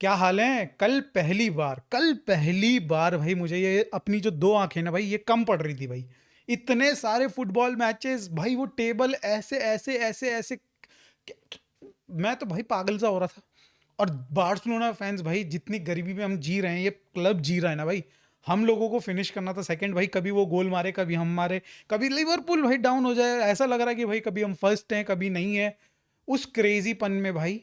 क्या हाल है? कल पहली बार भाई मुझे ये अपनी जो 2 आँखें ना भाई ये कम पड़ रही थी भाई। इतने सारे फुटबॉल मैचेस भाई वो टेबल ऐसे मैं तो भाई पागल सा हो रहा था। और बार्सिलोना फैंस भाई जितनी गरीबी में हम जी रहे हैं, ये क्लब जी रहा है ना भाई। हम लोगों को फिनिश करना था सेकंड भाई, कभी वो गोल मारे, कभी हम मारे, कभी लिवरपूल भाई डाउन हो जाए। ऐसा लग रहा है कि भाई कभी हम फर्स्ट हैं, कभी नहीं है। उस क्रेज़ीपन में भाई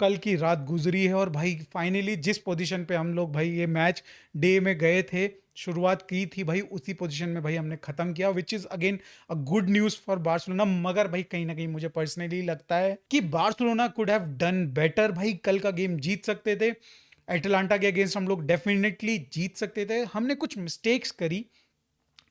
कल की रात गुजरी है और भाई फाइनली जिस पोजीशन पे हम लोग भाई ये मैच डे में गए थे, शुरुआत की थी भाई, उसी पोजीशन में भाई हमने खत्म किया, which is again a good news for Barcelona. मगर भाई कहीं ना कहीं मुझे पर्सनली लगता है कि Barcelona could have done better. भाई कल का गेम जीत सकते थे, एटलांटा के अगेंस्ट हम लोग डेफिनेटली जीत सकते थे। हमने कुछ मिस्टेक्स करी,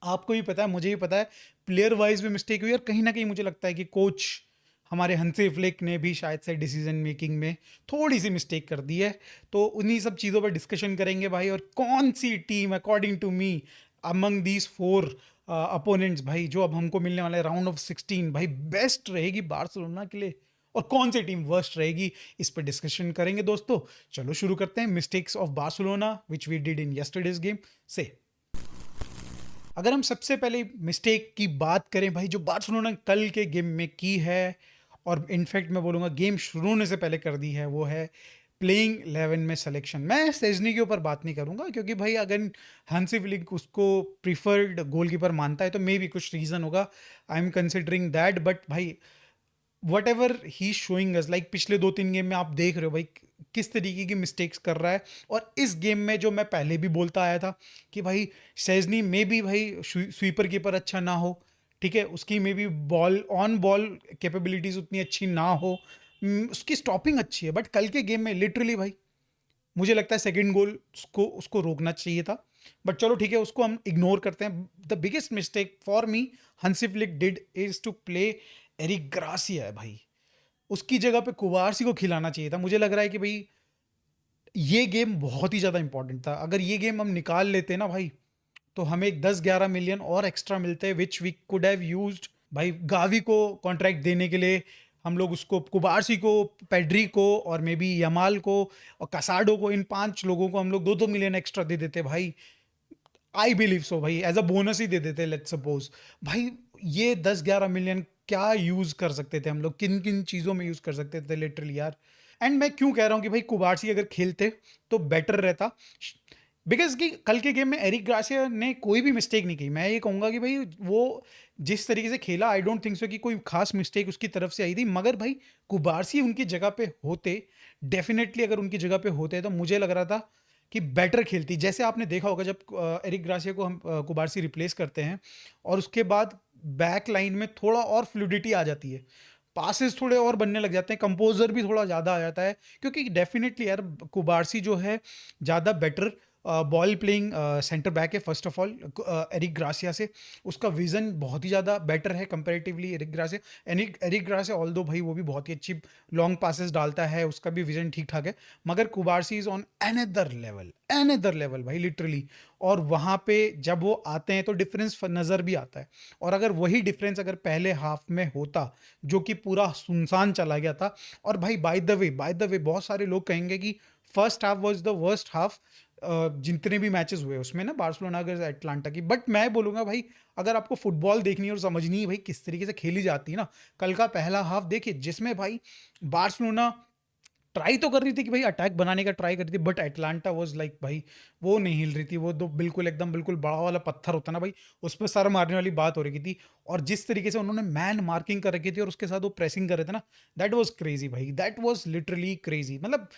आपको भी पता है, मुझे भी पता है, प्लेयर वाइज भी मिस्टेक हुई और कहीं ना कहीं मुझे लगता है कि कोच हमारे हंसी फ्लिक ने भी शायद से डिसीजन मेकिंग में थोड़ी सी मिस्टेक कर दी है। तो उन्हीं सब चीज़ों पर डिस्कशन करेंगे भाई, और कौन सी team according to me among these 4 opponents भाई जो अब हमको मिलने वाले राउंड ऑफ 16 भाई बेस्ट रहेगी बार्सिलोना के लिए, और कौन सी टीम वर्स्ट रहेगी, इस पर डिस्कशन करेंगे दोस्तों। चलो शुरू करते हैं mistakes of Barcelona which we did in yesterday's game से। अगर हम सबसे पहले मिस्टेक की बात करें भाई जो बार्सिलोना ने कल के गेम में की है, और इनफैक्ट मैं बोलूँगा गेम शुरू होने से पहले कर दी है, वो है प्लेइंग 11 में सिलेक्शन। मैं सेजनी के ऊपर बात नहीं करूँगा क्योंकि भाई अगर हांसी फ्लिक उसको प्रीफर्ड गोलकीपर मानता है तो मे भी कुछ रीज़न होगा, I am considering that. But भाई whatever he showing us, like पिछले 2-3 गेम में आप देख रहे हो भाई किस तरीके की मिस्टेक्स कर रहा है। और इस गेम में जो मैं पहले भी बोलता आया था कि भाई शेजनी में भी भाई स्वीपर कीपर अच्छा ना हो, ठीक है, उसकी में भी बॉल ऑन बॉल कैपेबिलिटीज उतनी अच्छी ना हो, उसकी स्टॉपिंग अच्छी है, बट कल के गेम में लिटरली भाई मुझे लगता है सेकंड गोल उसको उसको रोकना चाहिए था। बट चलो ठीक है, उसको हम इग्नोर करते हैं। The biggest mistake for me Hansi Flick did is to play Eric Garcia है भाई। उसकी जगह पे कुबारसी को खिलाना चाहिए था। मुझे लग रहा है कि भाई ये गेम बहुत ही ज़्यादा इंपॉर्टेंट था। अगर ये गेम हम निकाल लेते ना भाई, तो हमें 10-11 मिलियन और एक्स्ट्रा मिलते हैं which we could have used भाई गावी को कॉन्ट्रैक्ट देने के लिए। हम लोग उसको कुबारसी को, पेड्री को, और मे बी यमाल को और कसाडो को, इन 5 लोगों को हम लोग 2-2 मिलियन एक्स्ट्रा दे देते भाई। आई बिलीव सो भाई, एज अ बोनस ही दे देते लेट्स सपोज। भाई ये 10-11 मिलियन क्या यूज कर सकते थे हम लोग, किन किन चीज़ों में यूज कर सकते थे लिटरली यार। एंड मैं क्यों कह रहा हूँ कि भाई कुबारसी अगर खेलते तो बेटर रहता, बिकॉज कि कल के गेम में एरिक ग्रासिया ने कोई भी मिस्टेक नहीं की। मैं ये कहूँगा कि भाई वो जिस तरीके से खेला, आई डोंट थिंक सो कि कोई खास मिस्टेक उसकी तरफ से आई थी। मगर भाई कुबारसी उनकी जगह पे होते, डेफिनेटली अगर उनकी जगह पे होते तो मुझे लग रहा था कि बेटर खेलती। जैसे आपने देखा होगा जब एरिक ग्रासिया को हम कुबारसी रिप्लेस करते हैं और उसके बाद बैक लाइन में थोड़ा और फ्लूडिटी आ जाती है, पासेस थोड़े और बनने लग जाते हैं, कंपोजर भी थोड़ा ज़्यादा आ जाता है। क्योंकि डेफिनेटली यार कुबारसी जो है ज़्यादा better ball playing centre back है first of all Eric Garcia से। उसका विजन बहुत ही ज़्यादा बेटर है comparatively Eric Garcia. Eric Garcia although भाई वो भी बहुत ही अच्छी लॉन्ग पासेस डालता है, उसका भी विजन ठीक ठाक है। मगर कुबारसी इज ऑन एनदर लेवल भाई लिटरली। और वहाँ पे जब वो आते हैं तो डिफरेंस नज़र भी आता है। और अगर वही डिफरेंस अगर पहले हाफ में होता जो कि पूरा सुनसान चला गया था, और भाई बाय द वे बहुत सारे लोग कहेंगे कि first half was the worst half जितने भी मैचेस हुए उसमें ना बार्सिलोना अगर एटलांटा की। बट मैं बोलूँगा भाई अगर आपको फुटबॉल देखनी है और समझनी है भाई किस तरीके से खेली जाती है ना, कल का पहला हाफ देखिए जिसमें भाई बार्सिलोना ट्राई तो कर रही थी कि भाई अटैक बनाने का ट्राई कर रही थी, बट एटलांटा वाज लाइक भाई वो नहीं हिल रही थी। वो तो बिल्कुल एकदम बिल्कुल बड़ा वाला पत्थर होता ना भाई, उस पर सर मारने वाली बात हो रही थी। और जिस तरीके से उन्होंने मैन मार्किंग कर रखी थी और उसके साथ वो प्रेसिंग कर रहे थे ना, दैट वाज क्रेजी भाई, दैट वाज लिटरली क्रेजी। मतलब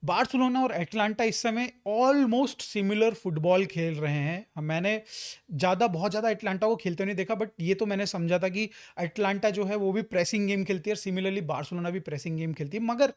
बार्सिलोना और एटलांटा इस समय ऑलमोस्ट सिमिलर फुटबॉल खेल रहे हैं। मैंने बहुत ज़्यादा एटलांटा को खेलते नहीं देखा, बट ये तो मैंने समझा था कि एटलांटा जो है वो भी प्रेसिंग गेम खेलती है, और सिमिलरली बार्सिलोना भी प्रेसिंग गेम खेलती है। मगर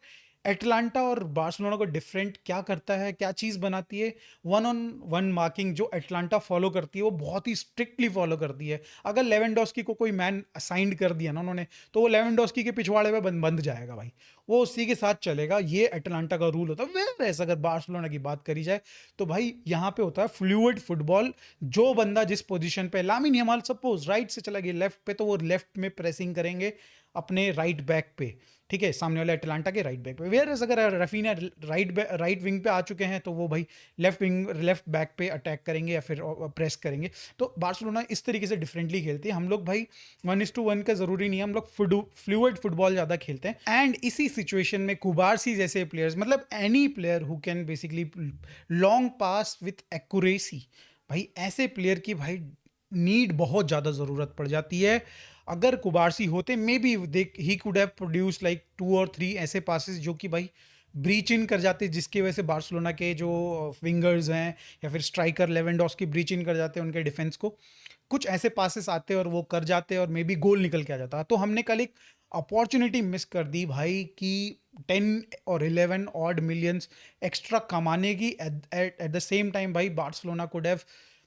एटलांटा और बार्सिलोना को डिफरेंट क्या करता है, क्या चीज़ बनाती है, वन ऑन वन मार्किंग जो एटलांटा फॉलो करती है वो बहुत ही स्ट्रिक्टली फॉलो करती है। अगर लेवेंडोस्की को कोई मैन असाइंड कर दिया ना उन्होंने, तो वो लेवेंडोस्की के पिछवाड़े में बंद जाएगा भाई, वो उसी के साथ चलेगा। ये एटलांटा का रूल होता है। वैसे अगर बार्सिलोना की बात करी जाए तो भाई यहाँ पे होता है फ्लूइड फुटबॉल। जो बंदा जिस पोजीशन पे, लामिन यमाल सपोज राइट से चला गया लेफ्ट पे, तो वो लेफ्ट में प्रेसिंग करेंगे। अपने राइट बैक पे, ठीक है, सामने वाले अटलांटा के राइट बैक पे। वेयर अगर रफीना राइट विंग पे आ चुके हैं तो वो भाई लेफ्ट बैक पे अटैक करेंगे या फिर प्रेस करेंगे। तो बार्सिलोना इस तरीके से डिफरेंटली खेलती है। हम लोग भाई 1:1 का ज़रूरी नहीं है, हम लोग फ्लूइड फुटबॉल ज़्यादा खेलते हैं। एंड इसी सिचुएशन में कुबारसी जैसे प्लेयर्स, मतलब any player who can basically long pass with accuracy, भाई ऐसे प्लेयर की भाई नीड बहुत ज़्यादा ज़रूरत पड़ जाती है। अगर कुबारसी होते may be they he could have produce like 2 और 3 ऐसे पासेस जो कि भाई ब्रीच इन कर जाते, जिसकी वजह से बार्सिलोना के जो विंगर्स हैं या फिर स्ट्राइकर लेवेंडोस्की ब्रीच इन कर जाते हैं उनके डिफेंस को। कुछ ऐसे पासेस आते और वो कर जाते और मे बी गोल निकल के आ जाता। तो हमने कल एक अपॉर्चुनिटी मिस कर दी भाई कि 10 और 11 ऑड मिलियंस एक्स्ट्रा कमाने की। एट द सेम टाइम भाई Barcelona could have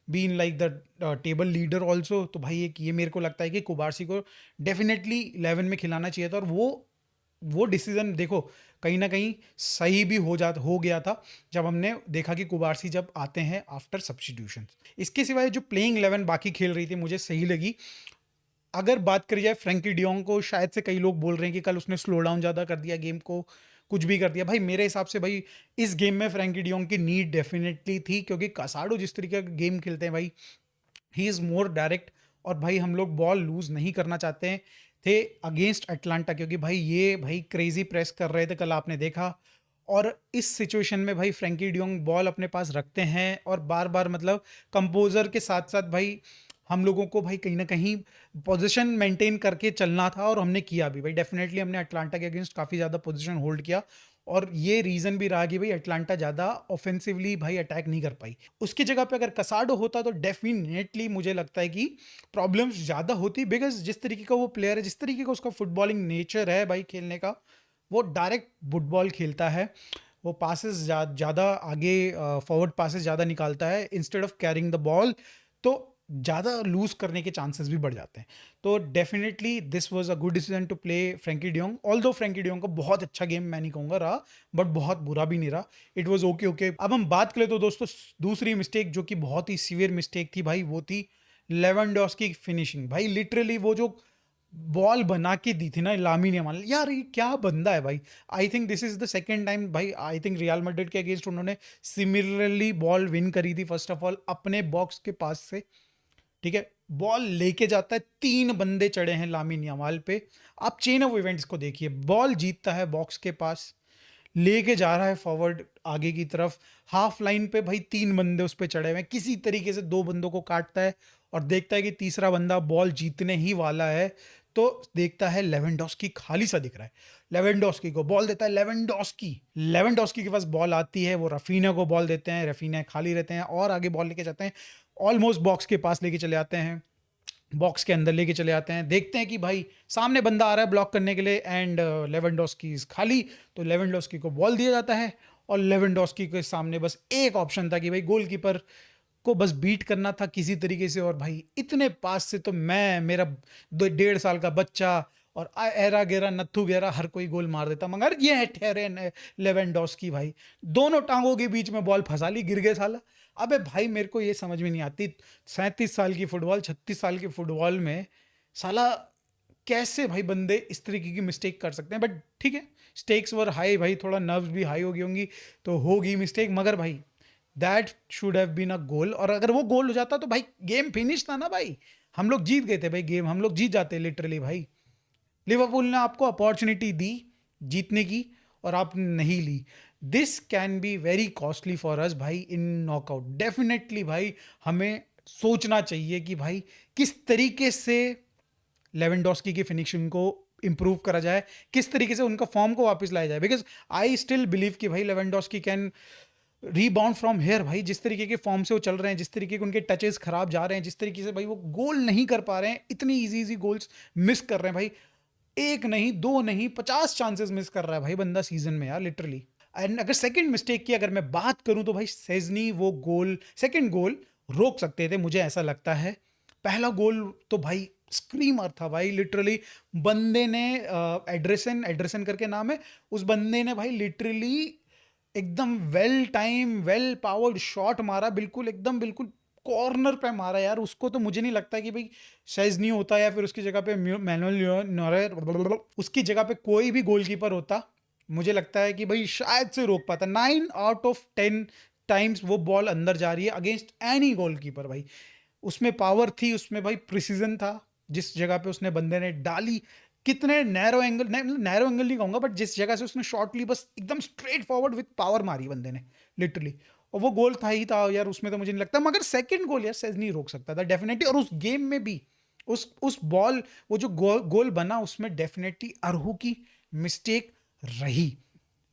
been like the table leader also. तो भाई एक ये मेरे को लगता है कि कुबारसी को डेफिनेटली 11 में खिलाना चाहिए था, और वो डिसीजन देखो कहीं ना कहीं सही भी हो गया था जब हमने देखा कि कुबारसी जब आते हैं आफ्टर सब्स्टिट्यूशन। इसके सिवाय जो प्लेइंग 11 बाकी खेल रही थी मुझे सही लगी। अगर बात करी जाए फ्रैंकी डियोंग को, शायद से कई लोग बोल रहे हैं कि कल उसने स्लो डाउन ज़्यादा कर दिया गेम को, कुछ भी कर दिया। भाई मेरे हिसाब से भाई इस गेम में फ्रैंकी डियोंग की नीड डेफिनेटली थी, क्योंकि कासाडो जिस तरीके का गेम खेलते हैं भाई, ही इज़ मोर डायरेक्ट। और भाई हम लोग बॉल लूज नहीं करना चाहते हैं थे अगेंस्ट अटलांटा, क्योंकि भाई ये भाई क्रेजी प्रेस कर रहे थे कल, आपने देखा। और इस सिचुएशन में भाई फ्रैंकी डियोंग बॉल अपने पास रखते हैं और बार बार मतलब कंपोजर के साथ साथ भाई हम लोगों को भाई कहीं ना कहीं पोजीशन मेंटेन करके चलना था, और हमने किया भी भाई। डेफिनेटली हमने अटलांटा के अगेंस्ट काफ़ी ज़्यादा पोजीशन होल्ड किया, और ये रीज़न भी रहा कि भाई अटलांटा ज़्यादा ऑफेंसिवली भाई अटैक नहीं कर पाई। उसकी जगह पे अगर कसाडो होता तो डेफिनेटली मुझे लगता है कि प्रॉब्लम्स ज़्यादा होती, बिकॉज जिस तरीके का वो प्लेयर है, जिस तरीके का उसका फुटबॉलिंग नेचर है भाई खेलने का, वो डायरेक्ट फुटबॉल खेलता है। वो पासेस ज़्यादा आगे, फॉरवर्ड पासेस ज़्यादा निकालता है instead of carrying the ball, तो ज़्यादा लूज करने के चांसेस भी बढ़ जाते हैं। तो definitely this was a good decision to play Frenkie de Jong. Although Frenkie de Jong का बहुत अच्छा गेम मैं नहीं कहूँगा रहा, बट बहुत बुरा भी नहीं रहा। It was okay okay. अब हम बात करें तो दोस्तों दूसरी मिस्टेक जो कि बहुत ही सीवियर मिस्टेक थी भाई, वो थी लेवेंडोस्की की फिनिशिंग। भाई लिटरली वो जो बॉल बना के दी थी ना लामिन यामाल, यार ये क्या बंदा है भाई। I think this is the second time भाई, आई थिंक रियल मैड्रिड के अगेंस्ट उन्होंने सिमिलरली बॉल विन करी थी। फर्स्ट ऑफ ऑल अपने बॉक्स के पास से, ठीक है, बॉल लेके जाता है, 3 बंदे चढ़े हैं लामिन यामाल पे। आप चेन ऑफ इवेंट्स को देखिए, बॉल जीतता है बॉक्स के पास, लेके जा रहा है फॉरवर्ड आगे की तरफ, हाफ लाइन पे भाई 3 बंदे उस पर चढ़े हुए हैं, किसी तरीके से 2 बंदों को काटता है और देखता है कि तीसरा बंदा बॉल जीतने ही वाला है, तो देखता है लेवेंडोस्की खाली सा दिख रहा है, लेवेंडोस्की को बॉल देता है। लेवेंडोस्की के पास बॉल आती है, वो रफीना को बॉल देते हैं, रफीना खाली रहते हैं और आगे बॉल लेके जाते हैं, ऑलमोस्ट बॉक्स के पास लेके चले आते हैं, बॉक्स के अंदर लेके चले आते हैं। देखते हैं कि भाई सामने बंदा आ रहा है ब्लॉक करने के लिए, एंड लेवेंडोस्की इज खाली, तो लेवेंडोस्की को बॉल दिया जाता है। और लेवेंडोस्की के सामने बस एक ऑप्शन था कि भाई गोलकीपर को बस बीट करना था किसी तरीके से, और भाई इतने पास से तो मेरा 1.5 साल का बच्चा और एरा गेरा नत्थु गेरा हर कोई गोल मार देता, मगर ये है ठहरे लेवेंडोस्की भाई, दोनों टांगों के बीच में बॉल फंसा ली, गिर गए साला। अबे भाई मेरे को ये समझ में नहीं आती, 37 साल की फुटबॉल, 36 साल की फुटबॉल में साला कैसे भाई बंदे इस तरीके की मिस्टेक कर सकते हैं। बट ठीक है, स्टेक्स वर हाई भाई, थोड़ा नर्व्स भी हाई हो गई होंगी तो होगी मिस्टेक, मगर भाई that should have been a goal. और अगर वो गोल हो जाता तो भाई गेम फिनिश था ना भाई, हम लोग जीत गए थे भाई, गेम हम लोग जीत जाते लिटरली भाई। लिवरपूल ने आपको अपॉर्चुनिटी दी जीतने की और आप नहीं ली। This can be very costly for us भाई इन नॉकआउट। डेफिनेटली भाई हमें सोचना चाहिए कि भाई किस तरीके से लेवेंडोस्की की फिनिशिंग को इंप्रूव करा जाए, किस तरीके से उनका फॉर्म को वापस लाया जाए, बिकॉज आई स्टिल बिलीव कि भाई Lewandowski can rebound from here. भाई जिस तरीके के फॉर्म से वो चल रहे हैं, जिस तरीके के उनके टचेस खराब जा रहे हैं, जिस तरीके से भाई वो गोल नहीं कर पा रहे हैं, इतनी इजी गोल्स मिस कर रहे हैं भाई, एक नहीं 2 नहीं 50 चांसेस मिस कर रहा है भाई बंदा सीजन में यार लिटरली। एंड अगर सेकंड मिस्टेक की अगर मैं बात करूं तो भाई सेजनी वो गोल, सेकंड गोल रोक सकते थे मुझे ऐसा लगता है। पहला गोल तो भाई स्क्रीमर था भाई लिटरली, बंदे ने एड्रेसन करके नाम है उस बंदे ने भाई लिटरली एकदम well time well powered shot मारा, बिल्कुल एकदम बिल्कुल कॉर्नर पे मारा यार, उसको तो मुझे नहीं लगता कि भाई शेज़नी होता या फिर उसकी जगह पे मैनुअल नॉयर, उसकी जगह पे कोई भी गोलकीपर होता, मुझे लगता है कि भाई शायद से रोक पाता। 9 आउट ऑफ 10 टाइम्स वो बॉल अंदर जा रही है अगेंस्ट एनी गोलकीपर भाई। उसमें पावर थी, उसमें भाई प्रिसीजन था, जिस जगह पे उसने बंदे ने डाली, कितने नैरो एंगल, नैरो एंगल नहीं कहूंगा, बट जिस जगह से उसने शॉट ली बस एकदम स्ट्रेट फॉरवर्ड विथ पावर मारी बंदे ने लिटरली, और वो गोल था ही था यार, उसमें तो मुझे नहीं लगता। मगर सेकंड गोल यार सेज नहीं रोक सकता था डेफिनेटली। और उस गेम में भी उस बॉल, वो जो गोल बना उसमें डेफिनेटली अरहू की मिस्टेक रही,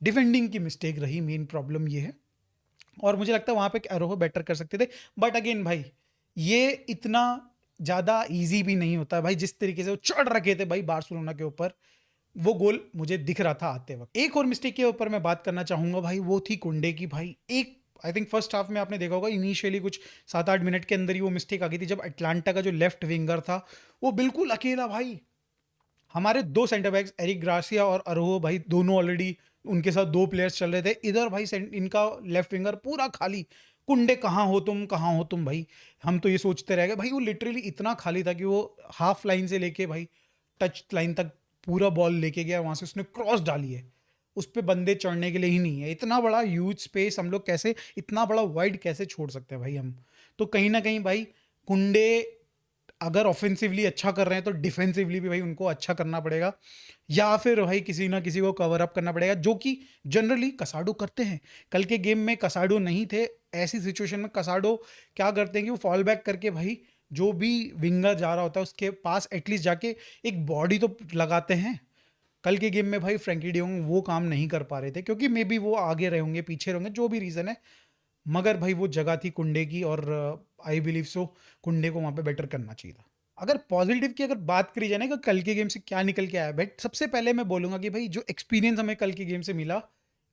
डिफेंडिंग की मिस्टेक रही, मेन प्रॉब्लम ये है। और मुझे लगता है वहां पे अरोहो बेटर कर सकते थे। बट अगेन भाई ये इतना ज्यादा इजी भी नहीं होता भाई, जिस तरीके से वो चढ़ रखे थे भाई बार्सिलोना के ऊपर, वो गोल मुझे दिख रहा था आते वक्त। एक और मिस्टेक के ऊपर मैं बात करना चाहूंगा भाई, वो थी कुंडे की भाई। एक आई थिंक फर्स्ट हाफ में आपने देखा होगा इनिशियली कुछ 7-8 मिनट के अंदर ही वो मिस्टेक आ गई थी, जब अटलांटा का जो लेफ्ट विंगर था वो बिल्कुल अकेला भाई, हमारे दो सेंटर बैक्स एरिक ग्रासिया और अरोहो भाई दोनों ऑलरेडी, उनके साथ दो प्लेयर्स चल रहे थे इधर भाई, इनका लेफ्ट विंगर पूरा खाली। कुंडे कहाँ हो तुम, कहाँ हो तुम भाई। हम तो ये सोचते रह गए भाई, वो लिटरली इतना खाली था कि वो हाफ लाइन से लेके भाई टच लाइन तक पूरा बॉल लेके गया, वहां से उसने क्रॉस डाली है, उस पर बंदे चढ़ने के लिए ही नहीं है। इतना बड़ा ह्यूज स्पेस हम लोग कैसे, इतना बड़ा वाइड कैसे छोड़ सकते हैं भाई हम। तो कहीं ना कहीं भाई कुंडे अगर ऑफेंसिवली अच्छा कर रहे हैं तो डिफेंसिवली भी भाई उनको अच्छा करना पड़ेगा, या फिर भाई किसी ना किसी को कवर अप करना पड़ेगा, जो कि जनरली कसाडो करते हैं। कल के गेम में कसाडो नहीं थे, ऐसी सिचुएशन में कसाडो क्या करते हैं कि वो फॉल बैक करके भाई जो भी विंगर जा रहा होता है उसके पास एटलीस्ट जाके एक बॉडी तो लगाते हैं। कल के गेम में भाई फ्रैंकी डियोंग वो काम नहीं कर पा रहे थे, क्योंकि मे बी वो आगे रहे होंगे, पीछे रहेंगे, जो भी रीज़न है। मगर भाई वो जगह थी कुंडे की, और आई बिलीव सो कुंडे को वहां पे बेटर करना चाहिए था। अगर पॉजिटिव की अगर बात करी जाए ना कि कल के गेम से क्या निकल के आया, बट सबसे पहले मैं बोलूंगा कि भाई जो एक्सपीरियंस हमें कल के गेम से मिला,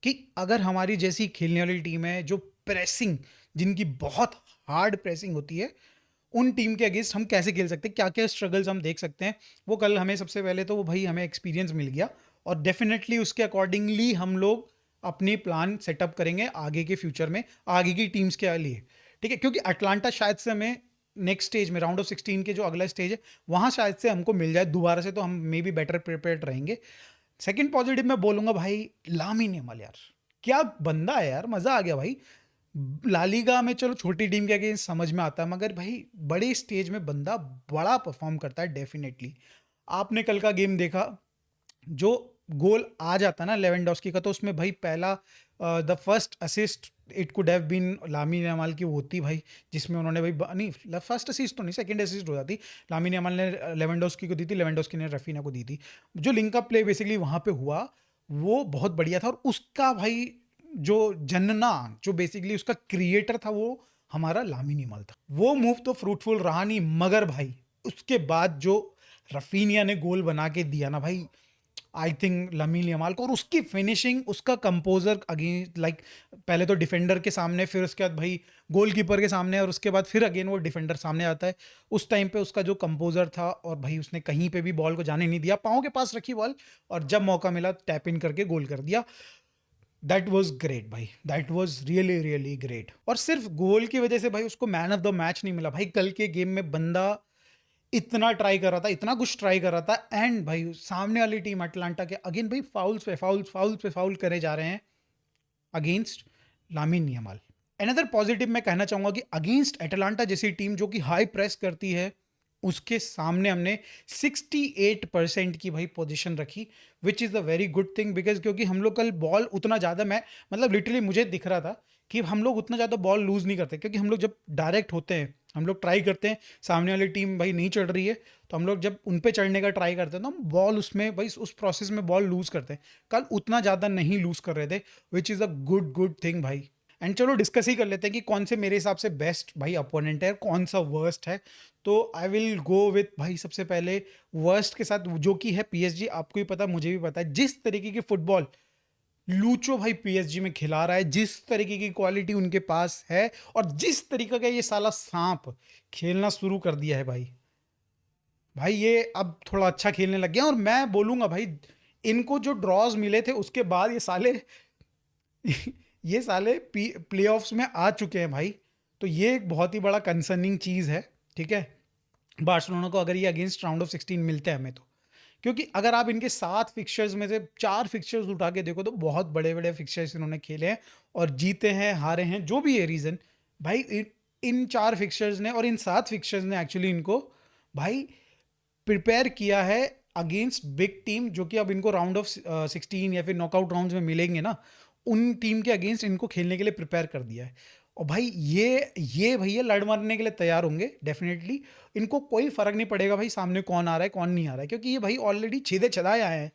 कि अगर हमारी जैसी खेलने वाली टीम है जो प्रेसिंग, जिनकी बहुत हार्ड प्रेसिंग होती है, उन टीम के अगेंस्ट हम कैसे खेल सकते हैं, क्या क्या स्ट्रगल्स हम देख सकते हैं, वो कल हमें सबसे पहले तो वो भाई हमें एक्सपीरियंस मिल गया। और डेफिनेटली उसके अकॉर्डिंगली हम लोग अपनी प्लान सेटअप करेंगे आगे के फ्यूचर में, आगे की टीम्स के लिए, ठीक है। क्योंकि अटलांटा शायद से हमें नेक्स्ट स्टेज में, राउंड ऑफ 16 के जो अगला स्टेज है, वहाँ शायद से हमको मिल जाए दोबारा से, तो हम मे बी बेटर प्रिपेयर्ड रहेंगे। सेकंड पॉजिटिव मैं बोलूँगा भाई लामिन यमाल, यार क्या बंदा है यार, मज़ा आ गया भाई। लालीगा में चलो छोटी टीम के अगेंस्ट समझ में आता है, मगर भाई बड़े स्टेज में बंदा बड़ा परफॉर्म करता है डेफिनेटली। आपने कल का गेम देखा, जो गोल आ जाता ना लेवेंडोस्की का, तो उसमें भाई पहला the first assist it could have been Lamine Yamal की होती भाई, जिसमें उन्होंने भाई नहीं फर्स्ट असिस्ट तो नहीं, सेकंड असिस्ट हो जाती, लामिन यमाल ने लेवेंडोस्की को दी थी, लेवेंडोस्की ने रफीना को दी थी। जो लिंकअप प्ले बेसिकली वहाँ पे हुआ वो बहुत बढ़िया था, और उसका भाई जो जनना, जो बेसिकली उसका क्रिएटर था, वो हमारा लामिन यमाल था। वो मूव तो फ्रूटफुल रहा नहीं, मगर भाई उसके बाद जो रफीनिया ने गोल बना के दिया ना भाई, आई थिंक लामिन यमाल को, और उसकी फिनिशिंग, उसका कंपोजर अगेंस्ट लाइक, पहले तो डिफेंडर के सामने, फिर उसके बाद भाई गोलकीपर के सामने, और उसके बाद फिर अगेन वो डिफेंडर सामने आता है। उस टाइम पे उसका जो कंपोजर था, और भाई उसने कहीं पे भी बॉल को जाने नहीं दिया, पाँव के पास रखी बॉल, और जब मौका मिला टैप इन करके गोल कर दिया। दैट वॉज ग्रेट भाई, that was really really great. और सिर्फ गोल की वजह से भाई उसको मैन ऑफ द मैच नहीं मिला भाई। कल के गेम में बंदा इतना ट्राई कर रहा था, इतना कुछ ट्राई कर रहा था, एंड भाई सामने वाली टीम अटलांटा के अगेन भाई फाउल्स पे फाउल्स, फाउल्स पे फाउल करे जा रहे हैं against Lamine Yamal. Another positive मैं कहना चाहूंगा कि अगेंस्ट अटलांटा जैसी टीम जो कि हाई प्रेस करती है, उसके सामने हमने 68% की भाई पोजीशन रखी, which is a very good thing, because क्योंकि हम लोग कल बॉल उतना ज़्यादा, मैं मतलब लिटरली मुझे दिख रहा था कि हम लोग उतना ज़्यादा बॉल लूज़ नहीं करते, क्योंकि हम लोग जब डायरेक्ट होते हैं, हम लोग ट्राई करते हैं, सामने वाली टीम भाई नहीं चढ़ रही है, तो हम लोग जब उन पे चढ़ने का ट्राई करते हैं तो हम बॉल उसमें भाई उस प्रोसेस में बॉल लूज़ करते हैं। कल उतना ज़्यादा नहीं लूज़ कर रहे थे, which is a good good thing भाई। एंड चलो डिस्कस ही कर लेते हैं कि कौन से मेरे हिसाब से बेस्ट भाई अपोनेंट है, कौन सा वर्स्ट है। तो आई विल गो विथ भाई सबसे पहले वर्स्ट के साथ, जो कि है पीएसजी। आपको भी पता, मुझे भी पता है, जिस तरीके की फुटबॉल लूचो भाई पीएसजी में खिला रहा है, जिस तरीके की क्वालिटी उनके पास है, और जिस तरीके का ये साला सांप खेलना शुरू कर दिया है भाई, भाई ये अब थोड़ा अच्छा खेलने लग गया। और मैं बोलूंगा भाई, इनको जो ड्रॉज मिले थे उसके बाद ये साले ये साले प्लेऑफ्स में आ चुके हैं भाई। तो ये एक बहुत ही बड़ा कंसर्निंग चीज़ है, ठीक है, बार्सिलोना को, अगर ये अगेंस्ट राउंड ऑफ 16 मिलते हैं हमें तो। क्योंकि अगर आप इनके 7 फिक्चर्स में से 4 फिक्चर्स उठा के देखो तो बहुत बड़े-बड़े फिक्चर्स इन्होंने खेले हैं और जीते हैं, हारे हैं, जो भी है रीज़न, भाई इन 4 फिक्चर्स ने और इन 7 फिक्चर्स ने एक्चुअली इनको भाई प्रिपेयर किया है अगेंस्ट बिग टीम, जो कि अब इनको राउंड ऑफ 16 या फिर नॉकआउट राउंड्स में मिलेंगे ना, उन टीम के अगेंस्ट इनको खेलने के लिए प्रिपेयर कर दिया है। और भाई ये भैया लड़ मरने के लिए तैयार होंगे डेफिनेटली। इनको कोई फर्क नहीं पड़ेगा भाई सामने कौन आ रहा है कौन नहीं आ रहा है, क्योंकि ये भाई ऑलरेडी छेदे चलाए आए हैं।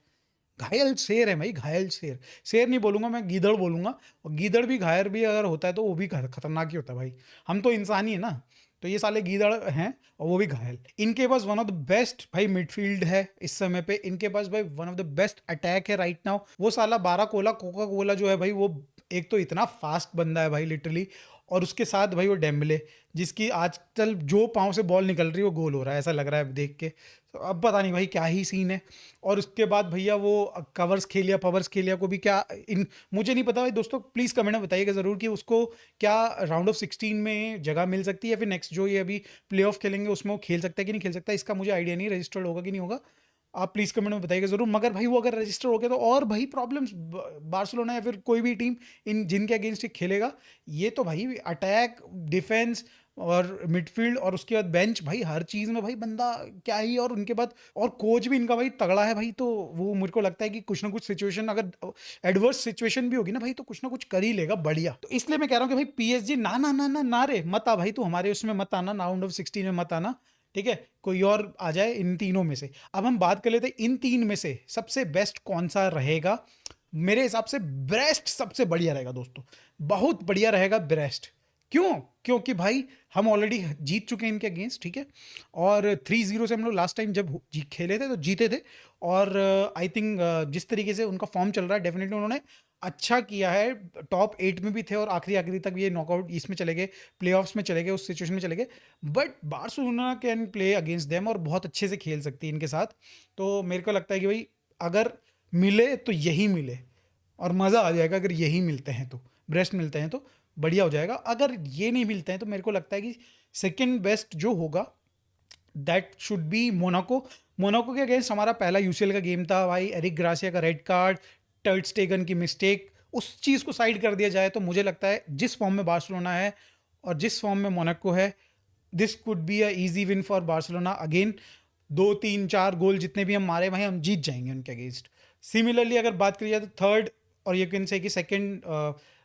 घायल शेर है भाई, घायल शेर। शेर नहीं बोलूंगा मैं, गीदड़ बोलूंगा। और गीदड़ भी घायल भी अगर होता है तो वो भी खतरनाक ही होता है भाई। हम तो इंसान ही है ना, तो ये साले गीदड़ हैं और वो भी घायल। इनके पास वन ऑफ द बेस्ट भाई मिडफील्ड है इस समय पे। इनके पास भाई one of the best attack है राइट नाउ। वो साला बारह कोला कोका कोला जो है भाई, वो एक तो इतना फास्ट बंदा है भाई लिटरली, और उसके साथ भाई वो डेम्बले, जिसकी आजकल जो पाँव से बॉल निकल रही है वो गोल हो रहा है, ऐसा लग रहा है देख के। तो अब पता नहीं भाई क्या ही सीन है। और उसके बाद भैया वो कवर्स खेलिया पवर्स खेलिया को भी क्या इन, मुझे नहीं पता भाई दोस्तों, प्लीज़ कमेंट में बताइएगा ज़रूर कि उसको क्या राउंड ऑफ 16 में जगह मिल सकती है, या फिर नेक्स्ट जो ये अभी प्ले ऑफ खेलेंगे उसमें वो खेल सकता है कि नहीं खेल सकता, इसका मुझे आइडिया नहीं, रजिस्टर्ड होगा कि नहीं होगा। आप प्लीज़ कमेंट में बताइएगा ज़रूर। मगर भाई वो अगर रजिस्टर हो गया तो और भाई प्रॉब्लम्स, बार्सिलोना या फिर कोई भी टीम इन जिनके अगेंस्ट खेलेगा, ये तो भाई अटैक, डिफेंस और मिडफील्ड और उसके बाद बेंच, भाई हर चीज़ में भाई बंदा क्या ही। और उनके बाद और कोच भी इनका भाई तगड़ा है भाई। तो वो मेरे को लगता है कि कुछ ना कुछ सिचुएशन, अगर एडवर्स सिचुएशन भी होगी ना भाई, तो कुछ ना कुछ कर ही लेगा बढ़िया। तो इसलिए मैं कह रहा हूँ कि भाई पीएसजी ना ना ना ना ना रे मत आ भाई, तू हमारे उसमें मत आना, राउंड ऑफ 16 में मत आना, ठीक है, कोई और आ जाए इन तीनों में से। अब हम बात कर लेते हैं इन तीन में से सबसे बेस्ट कौन सा रहेगा। मेरे हिसाब से ब्रेस्ट सबसे बढ़िया रहेगा दोस्तों, बहुत बढ़िया रहेगा ब्रेस्ट। क्यों? क्योंकि भाई हम ऑलरेडी जीत चुके हैं इनके अगेंस्ट, ठीक है, और 3-0 से हम लोग लास्ट टाइम जब खेले थे तो जीते थे। और आई थिंक जिस तरीके से उनका फॉर्म चल रहा है, डेफिनेटली उन्होंने अच्छा किया है। टॉप 8 में भी थे और आखिरी आखिरी तक ये नॉकआउट इसमें चले गए, प्लेऑफ्स में चले गए, उस सिचुएशन में चले गए। But Barcelona can play against them और बहुत अच्छे से खेल सकती है इनके साथ। तो मेरे को लगता है कि भाई अगर मिले तो यही मिले और मज़ा आ जाएगा। अगर यही मिलते हैं तो, ब्रेस्ट मिलते हैं तो बढ़िया हो जाएगा। अगर ये नहीं मिलते हैं तो मेरे को लगता है कि सेकंड बेस्ट जो होगा that should be Monaco. Monaco के अगेंस्ट हमारा पहला यूसीएल का गेम था भाई, एरिक ग्रासिया का रेड कार्ड, टर्टस्टेगन की मिस्टेक, उस चीज़ को साइड कर दिया जाए तो मुझे लगता है जिस फॉर्म में बार्सिलोना है और जिस फॉर्म में मोनाको है, this could be a easy win for Barcelona. Again 2-3-4 गोल जितने भी हम मारे भाई, हम जीत जाएंगे उनके अगेंस्ट। सिमिलरली अगर बात करी जाए तो थर्ड और ये कैन से कि सेकेंड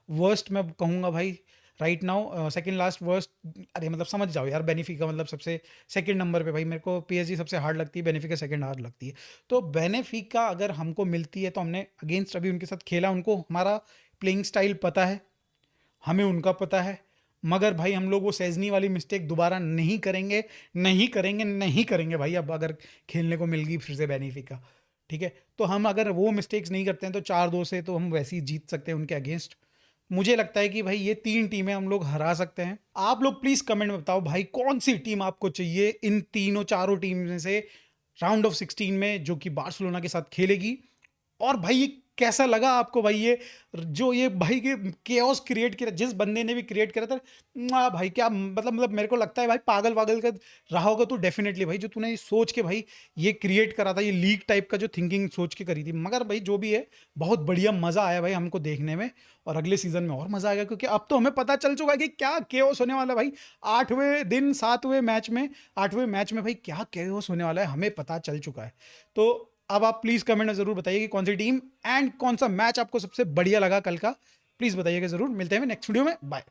वर्स्ट मैं कहूँगा भाई right now, second last worst, अरे मतलब समझ जाओ यार, बेनिफिका मतलब सबसे सेकंड नंबर पे भाई। मेरे को पीएसजी सबसे हार्ड लगती है, बेनिफिका सेकंड हार्ड लगती है। तो बेनिफिका अगर हमको मिलती है तो हमने अगेंस्ट अभी उनके साथ खेला, उनको हमारा प्लेइंग स्टाइल पता है, हमें उनका पता है। मगर भाई हम लोग वो सेजनी वाली मिस्टेक दोबारा नहीं करेंगे, नहीं करेंगे, नहीं करेंगे भाई। अब अगर खेलने को मिल गई फिर से बेनिफिका, ठीक है, तो हम अगर वो मिस्टेक्स नहीं करते हैं तो 4-2 से तो हम वैसे ही जीत सकते हैं उनके अगेंस्ट। मुझे लगता है कि भाई ये तीन टीमें हम लोग हरा सकते हैं। आप लोग प्लीज कमेंट में बताओ भाई कौन सी टीम आपको चाहिए इन तीनों चारों टीम में से राउंड ऑफ 16 में, जो कि बार्सिलोना के साथ खेलेगी। और भाई ये कैसा लगा आपको भाई, ये जो ये भाई के केओस क्रिएट किया जिस बंदे ने भी क्रिएट करा था, भाई क्या मतलब मेरे को लगता है भाई पागल वागल का रहा होगा तो डेफिनेटली भाई, जो तूने सोच के भाई ये क्रिएट करा था, ये लीग टाइप का जो थिंकिंग सोच के करी थी। मगर भाई जो भी है, बहुत बढ़िया मज़ा आया भाई हमको देखने में, और अगले सीजन में और मज़ा आएगा क्योंकि अब तो हमें पता चल चुका है कि क्या केओस होने वाला है भाई। 8वें दिन 7वें मैच में, 8वें मैच में भाई क्या केओस होने वाला है हमें पता चल चुका है। तो अब आप प्लीज़ कमेंट में ज़रूर बताइए कि कौन सी टीम एंड कौन सा मैच आपको सबसे बढ़िया लगा कल का, प्लीज़ बताइएगा ज़रूर। मिलते हैं नेक्स्ट वीडियो में, बाय।